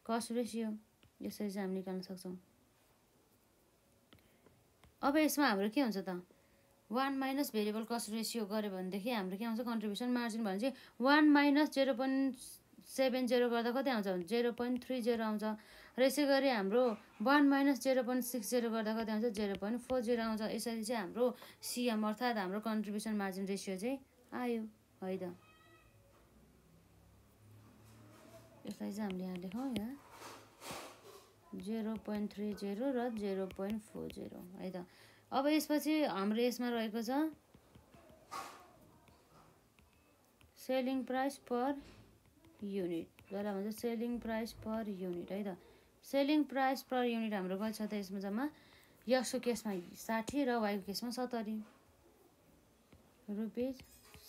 कस्ट रेसियो। यसरी चाहिँ हामी निकाल्न सक्छौँ। अब यसमा हाम्रो के हुन्छ त 1 माइनस भेरिएबल कस्ट रेसियो गऱ्यो भनेदेखि हाम्रो के आउँछ कन्ट्रिब्युसन मार्जिन भने चाहिँ 1 माइनस 0.70 गर्दा कति आउँछ 0.30 आउँछ र यसै गरी हाम्रो 1 - 0.60 गर्दा कति आउँछ 0.40 आउँछ। यसरी चाहिँ हाम्रो सिएम अर्थात् हाम्रो कन्ट्रिब्युसन मार्जिन रेसियो चाहिँ आयो है त। यसलाई चाहिँ हामीले यहाँ लेखौँ यहाँ 0.30 र 0.40 है त। अब यसपछि हाम्रो यसमा रहेको छ सेलिङ प्राइस पर युनिट, जसलाई भन्छ सेलिङ प्राइस पर युनिट है त। सेलिङ प्राइस पर युनिट हाम्रो कति छ त यसमा जम्मा यसको केसमा 60 र वाईको केसमा 70 रुपिस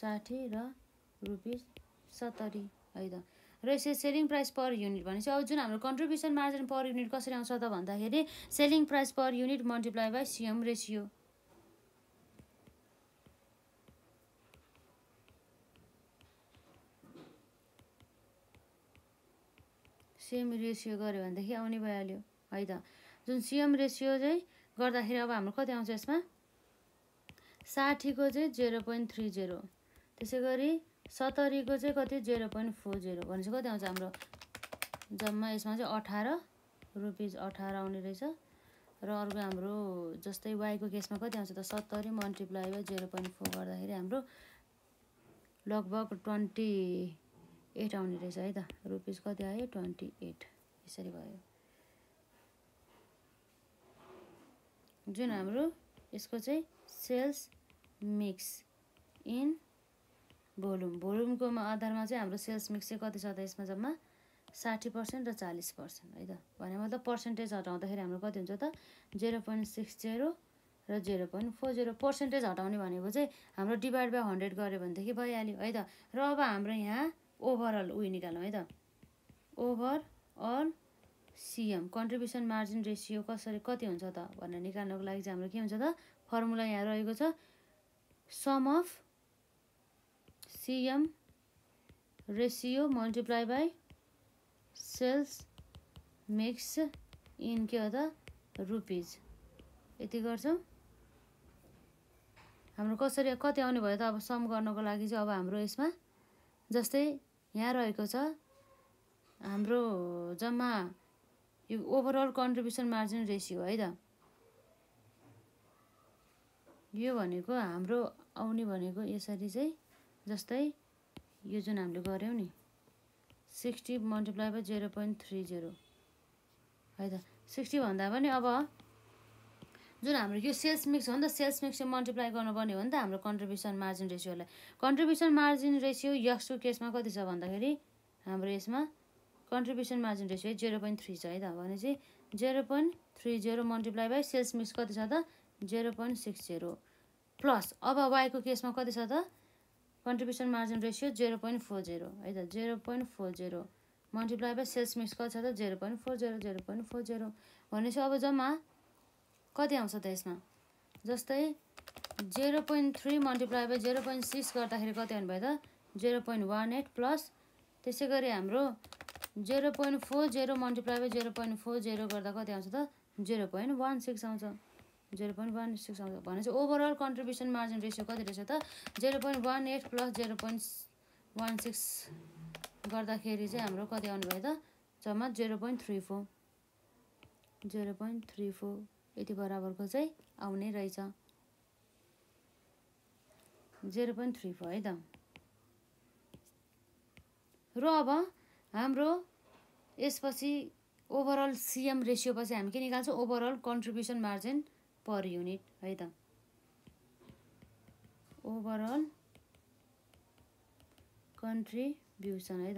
60 र रुपिस 70 है त। र यसरी सेलिङ प्राइस पर युनिट भनेपछि अब जुन हाम्रो कन्ट्रिब्युसन मार्जिन पर युनिट कसरी आउँछ त भन्दाखेरि selling price per unit multiply by CM ratio. CM ratio गऱ्यो भनेदेखि आउने भइहाल्यो है त। जुन सिएम रेसियो चाहिँ गर्दाखेरि अब हाम्रो कति आउँछ यसमा 60 को चाहिँ 0.30 त्यसै गरी 70 को चाहिँ कति 0.40 भनेपछि कति आउँछ हाम्रो जम्मा यसमा चाहिँ 18 रुपिस 18 आउने रहेछ। र अर्को हाम्रो जस्तै वाईको केसमा कति आउँछ त 70 मल्टिप्लाई बाई 0.4 गर्दाखेरि हाम्रो लगभग 28 आउने रहेछ है त। रुपिस कति आयो 28 यसरी भयो। जुन हाम्रो यसको चाहिँ सेल्स मिक्स इन भोल्युमको आधारमा चाहिँ हाम्रो सेल्स मिक्स चाहिँ कति छ त यसमा जम्मा 60% र 40% है त। भने मतलब पर्सेन्टेज हटाउँदाखेरि हाम्रो कति हुन्छ त 0.60 र 0.40। पर्सेन्टेज हटाउने भनेको चाहिँ हाम्रो डिभाइड बाई 100 गऱ्यो भनेदेखि भइहाल्यो है त। र अब हाम्रो यहाँ ओभरअल उयो निकालौँ है त। Overall CM contribution margin ratio कसरी कति हुन्छ त भनेर निकाल्नको लागि चाहिँ हाम्रो के हुन्छ त फर्मुला यहाँ रहेको छ sum of CM ratio multiply by sales mix in के हो त रुपिज। यति गर्छौँ। हाम्रो कसरी कति आउने भयो त अब सम गर्नको लागि चाहिँ अब हाम्रो यसमा जस्तै यहाँ रहेको छ हाम्रो जम्मा यो ओभरअल कन्ट्रिब्युसन मार्जिन रेसियो है त। यो भनेको हाम्रो आउने भनेको यसरी चाहिँ जस्तै यो जुन हामीले गर्यौँ नि 60 मल्टिप्लाई बाई 0.30 है त। 60 भन्दा पनि अब जुन हाम्रो यो सेल्स मिक्स हो नि त सेल्स मिक्स मल्टिप्लाई गर्नुपर्ने हो नि त हाम्रो कन्ट्रिब्युसन मार्जिन रेसियोलाई। कन्ट्रिब्युसन मार्जिन रेसियो यसको केसमा कति छ भन्दाखेरि हाम्रो यसमा कन्ट्रिब्युसन मार्जिन रेसियो 0.3 छ है त। भनेपछि 0.30 मल्टिप्लाई बाई सेल्स मिक्स कति छ त 0.60 प्लस अब वाईको केसमा कति छ त कन्ट्रिब्युसन मार्जिन रेसियो 0.40 है त। 0.40 मल्टिप्लाई बाई सेल्स मिक्स कति छ त 0.40 भनेपछि अब जम्मा कति आउँछ त यसमा जस्तै 0.3 मल्टिप्लाई बाई 0.6 गर्दाखेरि कति आउने भयो त 0.18 प्लस त्यसै गरी हाम्रो 0.40 मल्टिप्लाई बाई 0.40 गर्दा कति आउँछ त 0.16 आउँछ 0.16 आउँछ। भनेपछि ओभरअल कन्ट्रिब्युसन मार्जिन रेसियो कति रहेछ त 0.18 प्लस 0.16 गर्दाखेरि चाहिँ हाम्रो कति आउने भयो त जम्मा 0.34 यति बराबरको चाहिँ आउने रहेछ 0.34 है त। र अब हाम्रो यसपछि ओभरअल सिएम रेसियो पछि हामी के निकाल्छौँ overall contribution margin per unit है त। ओभरअल कन्ट्रिब्युसन है त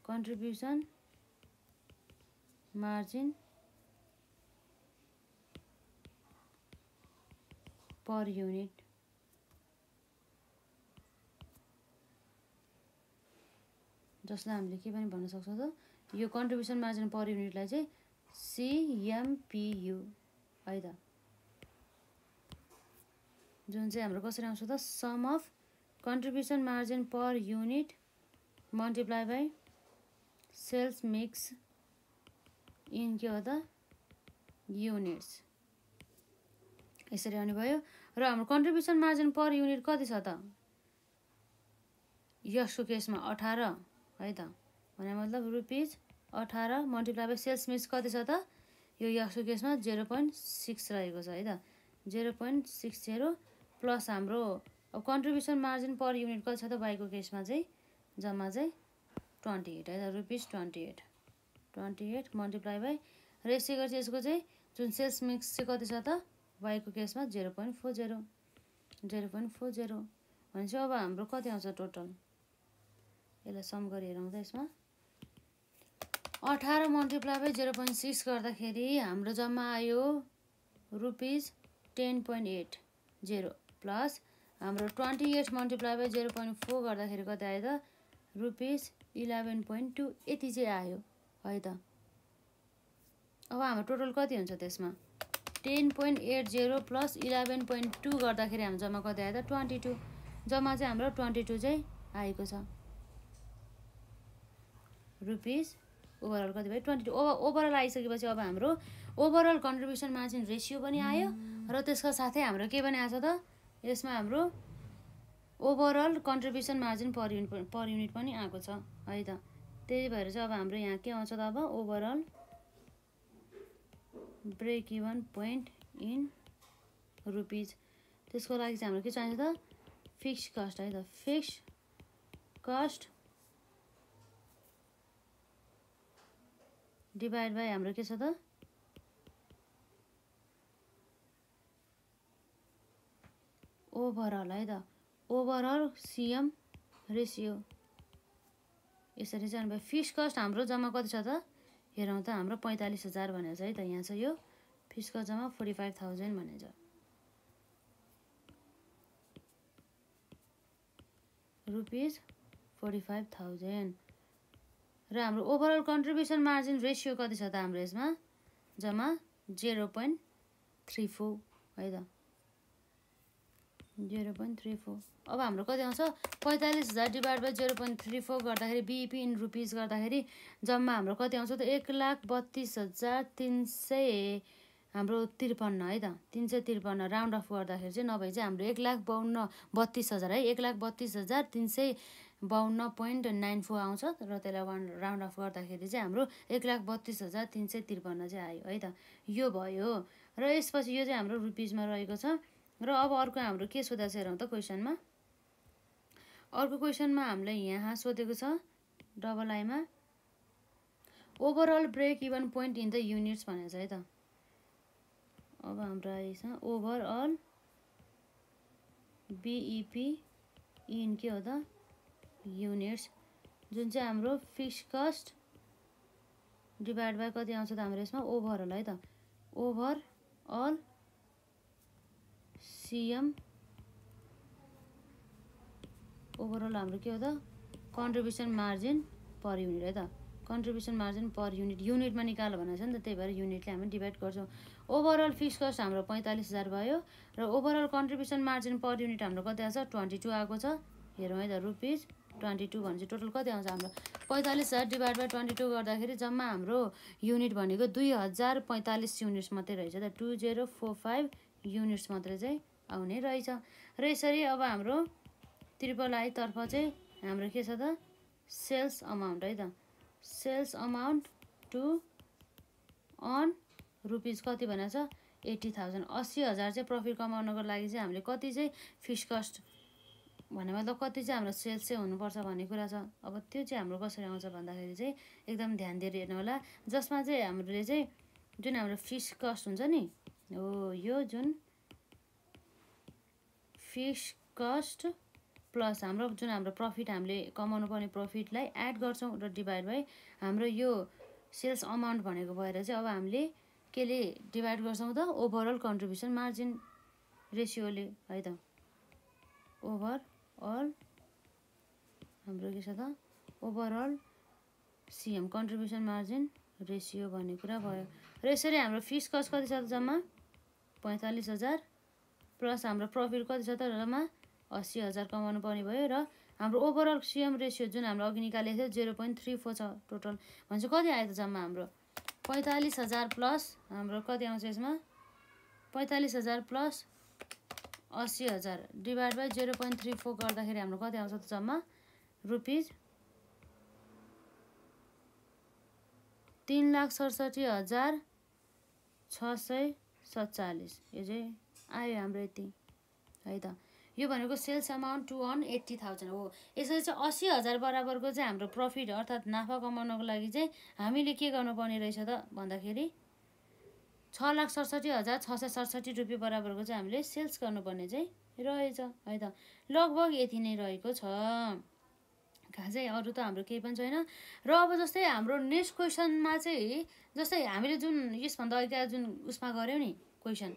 कन्ट्रिब्युसन मार्जिन पर युनिट जसलाई हामीले के पनि भन्न सक्छौँ त यो कन्ट्रिब्युसन मार्जिन पर युनिटलाई चाहिँ सिएमपियु है त। जुन चाहिँ हाम्रो कसरी आउँछ त sum of contribution margin per unit multiply by sales mix in के हो त युनिट्स यसरी आउने भयो। र हाम्रो कन्ट्रिब्युसन मार्जिन पर युनिट कति छ त यसको केसमा 18 है त। भने मतलब ₹18 मल्टिप्लाई बाई सेल्स मिक्स कति छ त यो यसको केसमा 0.6 रहेको छ है त 0.60 प्लस हाम्रो अब कन्ट्रिब्युसन मार्जिन पर युनिट कति छ त वाईको केसमा चाहिँ जम्मा चाहिँ 28 है त ₹28 मल्टिप्लाई बाई रेसियो गरेपछि यसको चाहिँ जुन सेल्स मिक्स चाहिँ कति छ त वाईको केसमा 0.40 भनेपछि अब हाम्रो कति आउँछ टोटल यसलाई सम गरी हेरौँ त यसमा 18 मल्टिप्लाई बाई 0.6 गर्दाखेरि हाम्रो जम्मा आयो ₹10.80 प्लस हाम्रो 28 मल्टिप्लाई बाई 0.4 गर्दाखेरि कति आयो त ₹11.2 यति चाहिँ आयो है त अब हाम्रो टोटल कति हुन्छ त्यसमा 10.80 प्लस 11.2 गर्दाखेरि हाम्रो जम्मा कति आयो त 22 जम्मा चाहिँ हाम्रो 22 चाहिँ आएको छ रुपिस ओभरअल कति भयो 22 ओभरअल आइसकेपछि अब हाम्रो ओभरअल कन्ट्रिब्युसन मार्जिन रेसियो पनि आयो र त्यसका साथै हाम्रो के पनि आछ त यसमा हाम्रो overall contribution margin per unit पनि आएको छ है त त्यही भएर चाहिँ अब हाम्रो यहाँ के आउँछ त अब overall break even point in rupees त्यसको लागि चाहिँ हाम्रो के चाहिन्छ त फिक्स कस्ट है त फिक्स कस्ट डिभाइड बाई हाम्रो के छ त ओभरअल है त ओभरअल सीएम रेसियो यसरी चाहिँ भाइ फिक्स कस्ट हाम्रो जम्मा कति छ त हेरौँ त हाम्रो 45,000 भनेको छ है त यहाँ छ यो फिक्स कस्ट जम्मा 45,000 भनेको छ ₹45,000 र हाम्रो ओभरअल कन्ट्रिब्युसन मार्जिन रेसियो कति छ त हाम्रो यसमा जम्मा 0.34 है त 0.34 अब हाम्रो कति आउँछ 45,000 डिभाइड बाई 0.34 गर्दाखेरि बीईपी इन रुपिज गर्दाखेरि जम्मा हाम्रो कति आउँछ त 1,32,300 हाम्रो 53 है त 353 राउन्ड अफ गर्दाखेरि चाहिँ नभए चाहिँ हाम्रो 1,32,000 है 1,32,352.94 आउँछ र त्यसलाई राउन्ड अफ गर्दाखेरि चाहिँ हाम्रो 1,32,353 चाहिँ आयो है त यो भयो र यसपछि यो चाहिँ हाम्रो रुपिजमा रहेको छ र अब अर्को हाम्रो के सोधेको छ हेरौँ त क्वेसनमा अर्को क्वेसनमा हामीले यहाँ सोधेको छ डबल आईमा overall break even point in the units भनेको छ है त अब हाम्रो आएछ ओभरअल बीईपी इन के हो त युनिट्स जुन चाहिँ हाम्रो फिक्स कस्ट डिभाइड बाई कति आउँछ त हाम्रो यसमा ओभरअल है त ओभरअल सीएम ओभरअल हाम्रो के हो त कन्ट्रिब्युसन मार्जिन पर युनिट है त कन्ट्रिब्युसन मार्जिन पर युनिटमा निकाल्नु भनेको छ नि त त्यही भएर युनिटले हामी डिभाइड गर्छौँ ओभरअल फिक्स कस्ट हाम्रो 45,000 भयो र overall contribution margin per unit हाम्रो कति आउँछ 22 आएको छ हेरौँ है त ₹22 भनेपछि टोटल कति आउँछ हाम्रो 45,000 डिभाइड बाई 22 गर्दाखेरि जम्मा हाम्रो युनिट भनेको 2045 युनिट्स मात्रै रहेछ त 2045 युनिट्स मात्रै चाहिँ आउने रहेछ र यसरी अब हाम्रो ट्रिपल आई तर्फ चाहिँ हाम्रो के छ त सेल्स अमाउन्ट है त sales amount to earn rupees कति भनेको छ 80,000 80,000 चाहिँ प्रफिट कमाउनको लागि चाहिँ हामीले कति चाहिँ फिक्स कस्ट भने मतलब कति चाहिँ हाम्रो सेल्स चाहिँ हुनुपर्छ भन्ने कुरा छ अब त्यो चाहिँ हाम्रो कसरी आउँछ भन्दाखेरि चाहिँ एकदम ध्यान दिएर हेर्नु होला जसमा चाहिँ हामीले चाहिँ जुन हाम्रो फिक्स कस्ट हुन्छ नि हो यो जुन फिक्स कस्ट प्लस हाम्रो जुन हाम्रो प्रफिट हामीले कमाउनु पर्ने प्रफिटलाई एड गर्छौँ र डिभाइड बाई हाम्रो यो सेल्स अमाउन्ट भनेको भएर चाहिँ अब हामीले केले डिभाइड गर्छौँ त ओभरअल कन्ट्रिब्युसन मार्जिन रेसियोले है त ओभरअल हाम्रो के छ त overall CM contribution margin ratio भन्ने कुरा भयो र यसरी हाम्रो फिक्स कस्ट कति छ त जम्मा 45,000 प्लस हाम्रो प्रफिट कति छ त जम्मा 80,000 कमाउनु पर्ने भयो र हाम्रो ओभरअल सीएम रेसियो जुन हाम्रो अघि निकालेको थियो 0.34 छ टोटल भन्छ कति आयो त जम्मा हाम्रो 45,000 प्लस हाम्रो कति आउँछ यसमा 45,000 प्लस 80,000 डिभाइड बाई 0.34 गर्दाखेरि हाम्रो कति आउँछ त जम्मा रुपिज 3,67,647 यो चाहिँ आयो हाम्रो यति है त। यो भनेको सेल्स अमाउन्ट 280,000 हो। यसरी चाहिँ 80,000 बराबरको चाहिँ हाम्रो प्रफिट अर्थात् नाफा कमाउनको लागि चाहिँ हामीले के गर्नुपर्ने रहेछ त भन्दाखेरि 6,67,667 रुपियाँ बराबरको चाहिँ हामीले सेल्स गर्नुपर्ने चाहिँ रहेछ है त। लगभग यति नै रहेको छ, खासै अरू त हाम्रो केही पनि छैन। र अब जस्तै हाम्रो नेक्स्ट क्वेसनमा चाहिँ जस्तै हामीले जुन यसभन्दा अघि जुन उसमा गऱ्यौँ नि question,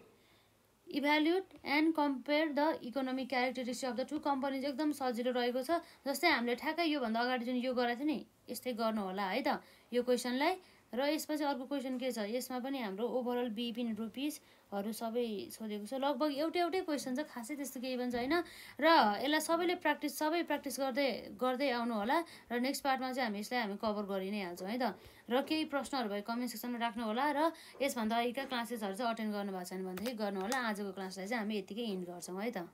evaluate and compare the economic characteristic of the two companies एकदम सजिलो रहेको छ। जस्तै हामीले ठ्याक्कै योभन्दा अगाडि जुन यो गरेको थियो नि यस्तै गर्नु होला है त यो क्वेसनलाई। र यसपछि अर्को क्वेसन के छ, यसमा पनि हाम्रो ओभरअल बिपी इन रुपिसहरू सबै सोधेको छ। लगभग एउटै क्वेसन छ, खासै त्यस्तो केही पनि छैन। र यसलाई सबै प्र्याक्टिस गर्दै आउनु होला। र नेक्स्ट पार्टमा चाहिँ हामी कभर गरि नै हाल्छौँ है त। र केही प्रश्नहरू भए कमेन्ट सेक्सनमा राख्नु होला। र यसभन्दा अघिका क्लासेसहरू चाहिँ अटेन्ड गर्नुभएको छैन भनेदेखि गर्नु होला। आजको क्लासलाई चाहिँ हामी यतिकै इन्ड गर्छौँ है त।